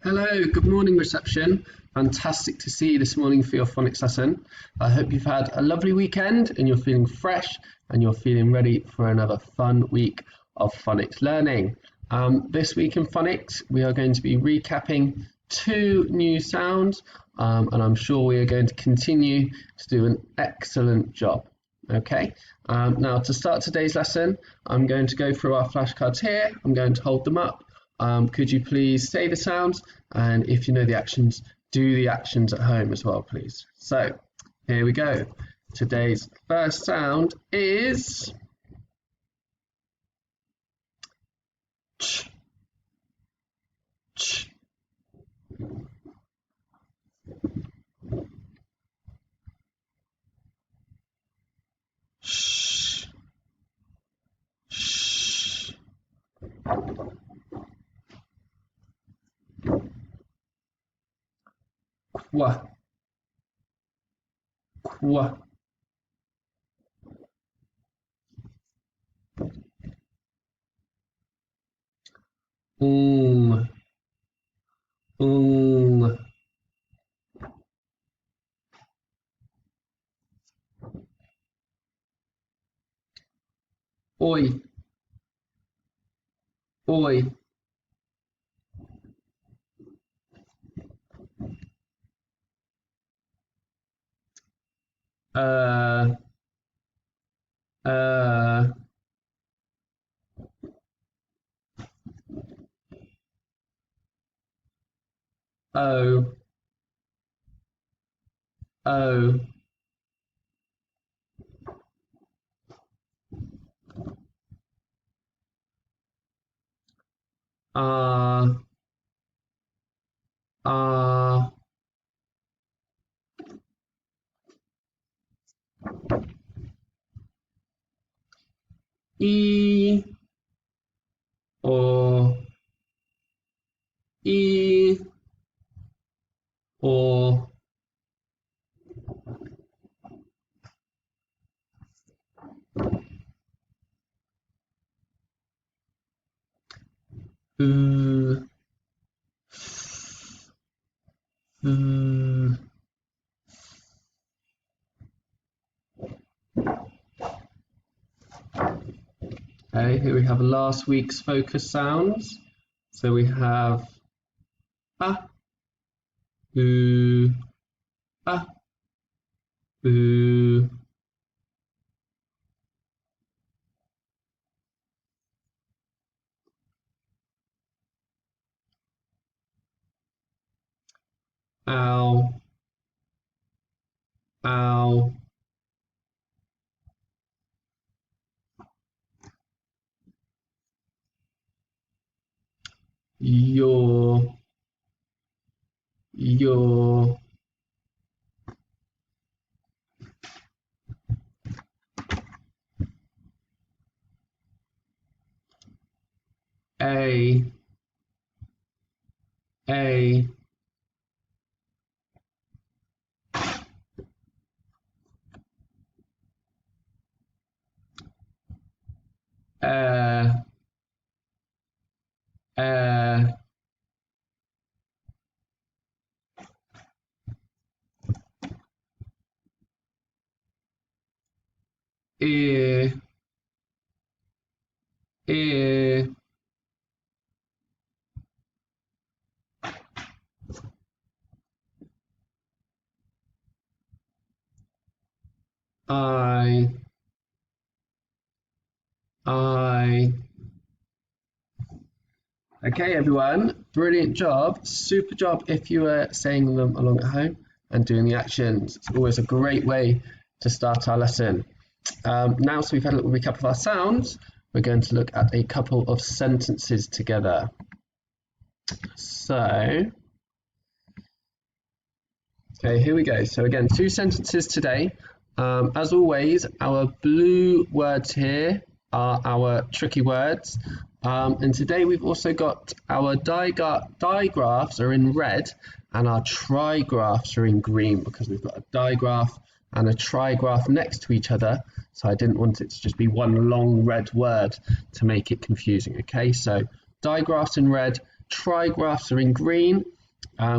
Hello, good morning reception. Fantastic to see you this morning for your phonics lesson. I hope you've had a lovely weekend and you're feeling fresh and you're feeling ready for another fun week of phonics learning. This week in phonics, we are going to be recapping 2 new sounds and I'm sure we are going to continue to do an excellent job. Okay, now to start today's lesson, I'm going to go through our flashcards here. I'm going to hold them up. Could you please say the sounds, and if you know the actions, do the actions at home as well, please. So here we go. Today's first sound is ch, ch. Sh, sh. Kwa, kwa. Um, um. Oi, oi. Uh, uh. Oh, oh. Uh, uh. E, or, E, or. Okay, here we have last week's focus sounds. So we have ah, ooh, ah, ooh. Ow, ow. Your, a, a. Uh, uh. Ear, ear. I. Okay, everyone, brilliant job. Super job if you were saying them along at home and doing the actions. It's always a great way to start our lesson. Now, so we've had a little recap of our sounds, we're going to look at a couple of sentences together. So, okay, here we go. So again, 2 sentences today. As always, our blue words here are our tricky words. And today we've also got our digraphs are in red and our trigraphs are in green because we've got a digraph and a trigraph next to each other. So I didn't want it to just be one long red word to make it confusing. Okay, so digraphs in red, trigraphs are in green.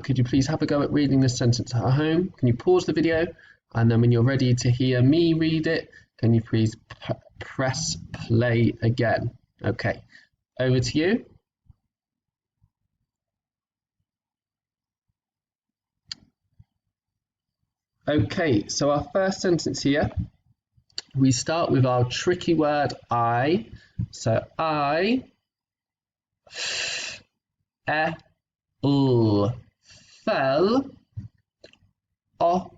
Could you please have a go at reading this sentence at home? Can you pause the video? And then when you're ready to hear me read it, can you please press play again? Okay, over to you. Okay, so our first sentence here, we start with our tricky word I. So I, fell off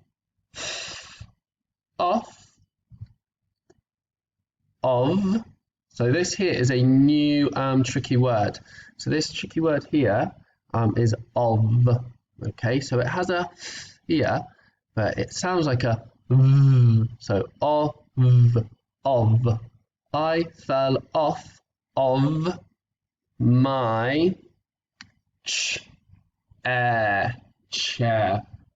of. So this here is a new tricky word. So this tricky word here is of. Okay, so it has a here, but it sounds like a v. So of. I fell off of my chair.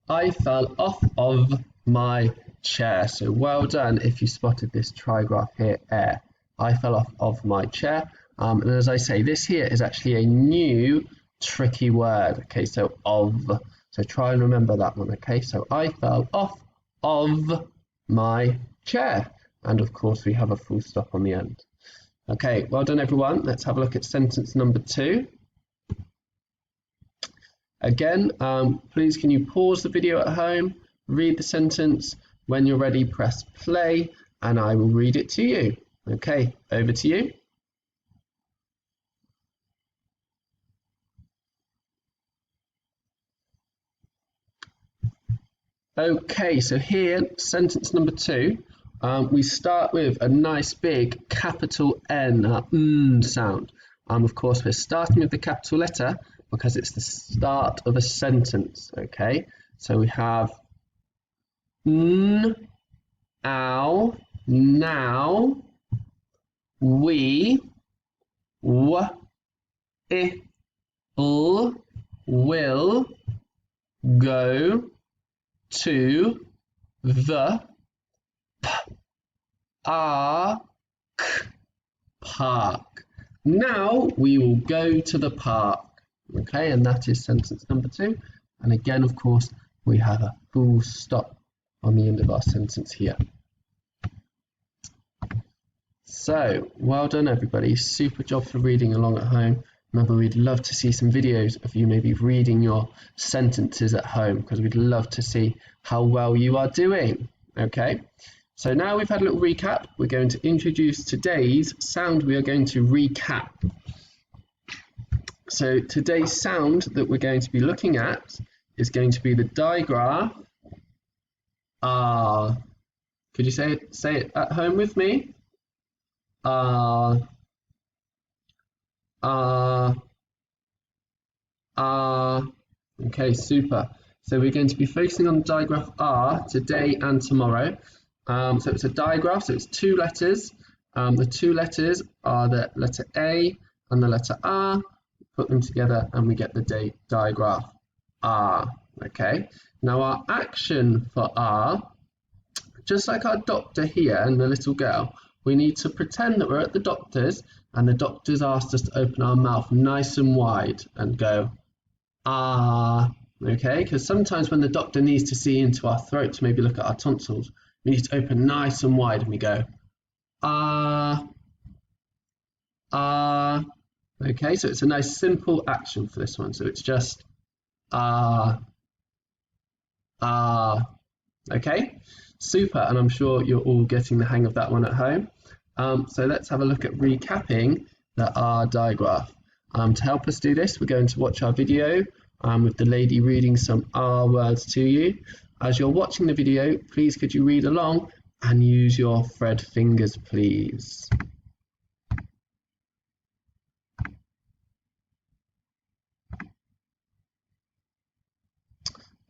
I fell off of my chair. So well done if you spotted this trigraph here, air. I fell off of my chair. And as I say, this here is actually a new tricky word. Okay, so of. So try and remember that one. Okay, so I fell off of my chair. And of course, we have a full stop on the end. Okay, well done, everyone. Let's have a look at sentence number 2. Again, please can you pause the video at home, read the sentence. When you're ready, press play, and I will read it to you. Okay, over to you. Okay, so here, sentence number 2, we start with a nice big capital N, sound. Of course, we're starting with the capital letter because it's the start of a sentence, okay? So we have n, ow, now, we, w, I, l, will, go, to, the, park. Now we will go to the park. Okay, and that is sentence number 2. And again, of course, we have a full stop on the end of our sentence here. So, well done everybody. Super job for reading along at home. Remember, we'd love to see some videos of you maybe reading your sentences at home because we'd love to see how well you are doing. Okay, so now we've had a little recap. We're going to introduce today's sound. We are going to recap. So today's sound that we're going to be looking at is going to be the digraph R. Could you say it at home with me? R. Okay, super. So we're going to be focusing on the digraph R today and tomorrow. So it's a digraph, so it's 2 letters. The 2 letters are the letter A and the letter R. Put them together and we get the digraph R. Okay, now our action for R, just like our doctor here and the little girl, we need to pretend that we're at the doctor's and the doctor's asked us to open our mouth nice and wide and go ah. Okay, because sometimes when the doctor needs to see into our throat to maybe look at our tonsils, we need to open nice and wide and we go ah, ah. Okay, so it's a nice simple action for this one. So it's just ah, ah. Okay, super, and I'm sure you're all getting the hang of that one at home. So let's have a look at recapping the R digraph. To help us do this, we're going to watch our video with the lady reading some R words to you. As you're watching the video, please could you read along and use your Fred fingers, please.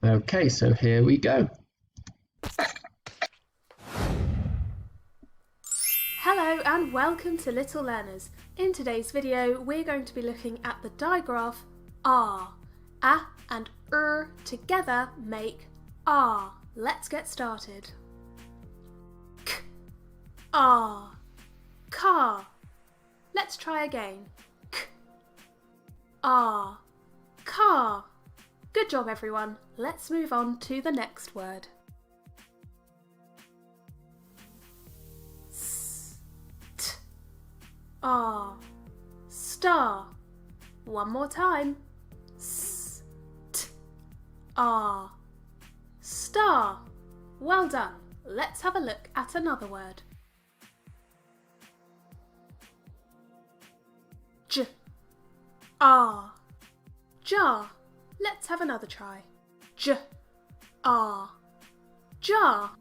Okay, so here we go. Hello and welcome to Little Learners. In today's video we're going to be looking at the digraph R. A and together make R. Let's get started. K, R, car. Let's try again. K, R, car. Good job, everyone. Let's move on to the next word. R. Star. One more time. R. Star. Well done. Let's have a look at another word. J. R. Jar. Let's have another try. J. R. Jar.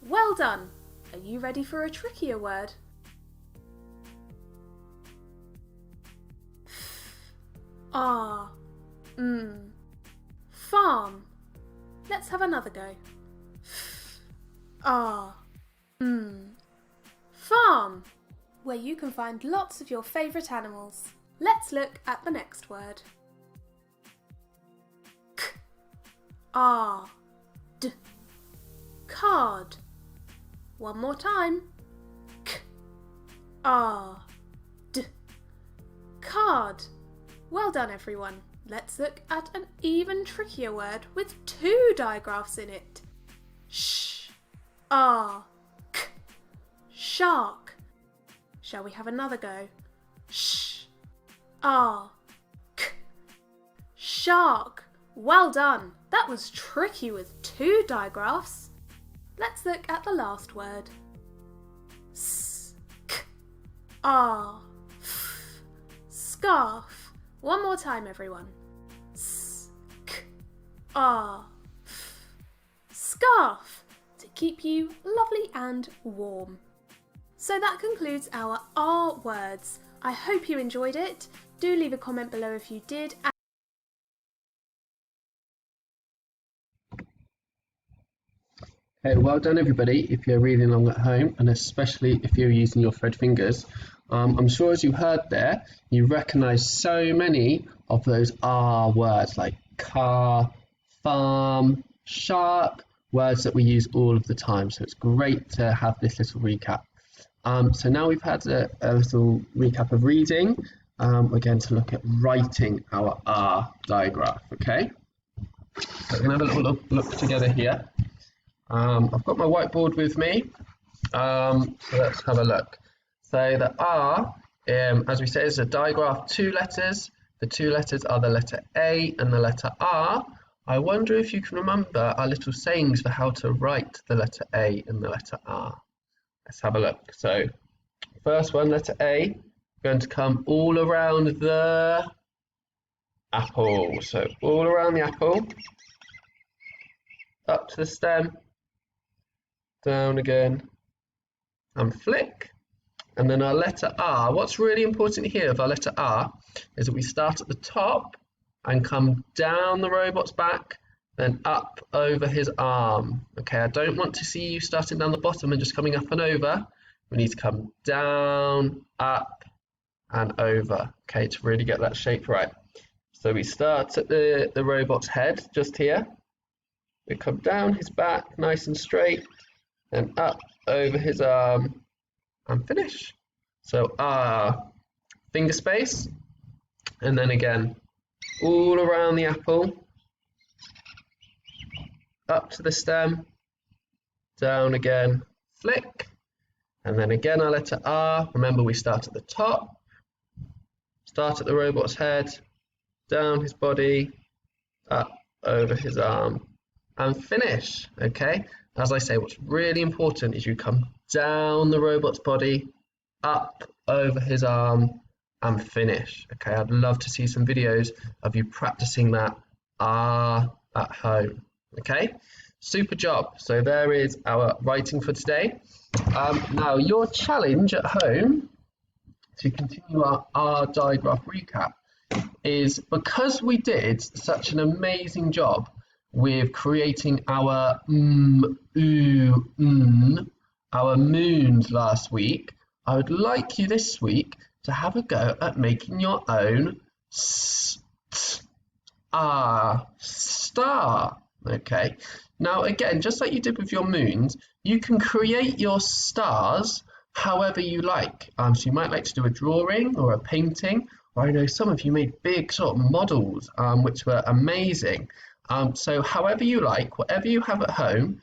Well done. Are you ready for a trickier word? R. Farm. Let's have another go. R. Farm. Where you can find lots of your favourite animals. Let's look at the next word. K. R. D. Card. One more time. K. R. D. Card. Well done, everyone. Let's look at an even trickier word with two digraphs in it. Sh. R. K. Shark. Shall we have another go? Sh. R. K. Shark. Well done. That was tricky with two digraphs. Let's look at the last word. S. K. R. F. Scarf. One more time, everyone. S. K. R. F. Scarf. To keep you lovely and warm. So that concludes our R words. I hope you enjoyed it. Do leave a comment below if you did. Okay, well done everybody if you're reading along at home, and especially if you're using your thread fingers. I'm sure as you heard there, you recognise so many of those R words like car, farm, shark, words that we use all of the time. So it's great to have this little recap. So now we've had a little recap of reading, we're going to look at writing our R digraph, okay? So we're going to have a little look together here. I've got my whiteboard with me, so let's have a look. So the R, as we say, is a digraph, two letters. The two letters are the letter A and the letter R. I wonder if you can remember our little sayings for how to write the letter A and the letter R. Let's have a look. So first one, letter A, going to come all around the apple. So all around the apple, up to the stem, down again, and flick. And then our letter R, what's really important here of our letter R is that we start at the top and come down the robot's back, then up over his arm. Okay, I don't want to see you starting down the bottom and just coming up and over. We need to come down, up, and over, okay, to really get that shape right. So we start at the robot's head, just here. We come down his back, nice and straight, then up over his arm, and finish. So R, finger space, and then again, all around the apple, up to the stem, down again, flick, and then again our letter R. Remember, we start at the top, start at the robot's head, down his body, up over his arm, and finish. Okay, as I say, what's really important is you come down the robot's body, up over his arm, and finish. Okay, I'd love to see some videos of you practicing that R at home. Okay, super job. So there is our writing for today. Now your challenge at home to continue our R digraph recap is, because we did such an amazing job with creating our our moons last week, I would like you this week to have a go at making your own star. Okay, now again, just like you did with your moons, you can create your stars however you like. So you might like to do a drawing or a painting, I know some of you made big sort of models, which were amazing. So however you like, whatever you have at home,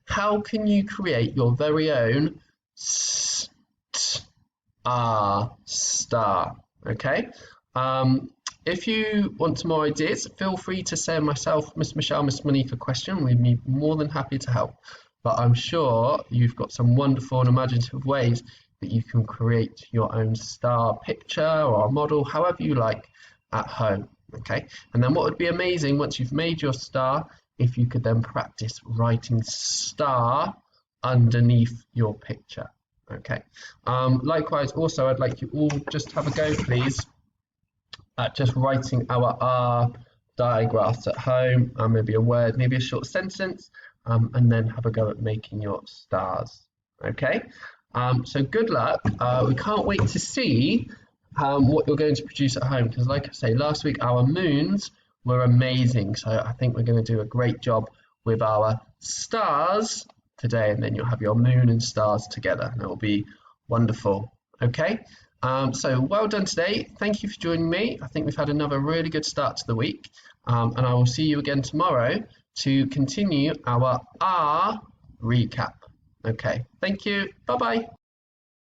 how can you create your very own star? Okay. If you want some more ideas, feel free to send myself, Miss Michelle, Miss Monica a question. We'd be more than happy to help. But I'm sure you've got some wonderful and imaginative ways that you can create your own star picture or a model, however you like, at home. Okay. And then what would be amazing once you've made your star, if you could then practice writing star underneath your picture. Okay. Likewise, also, I'd like you all just have a go, please, at just writing our R digraphs at home, maybe a word, maybe a short sentence, and then have a go at making your stars. Okay, so good luck. We can't wait to see what you're going to produce at home, because like I say, last week our moons were amazing, so I think we're going to do a great job with our stars today, and then you'll have your moon and stars together, and it will be wonderful. Okay. So well done today. Thank you for joining me. I think we've had another really good start to the week. And I will see you again tomorrow to continue our R recap. Okay, thank you. Bye-bye.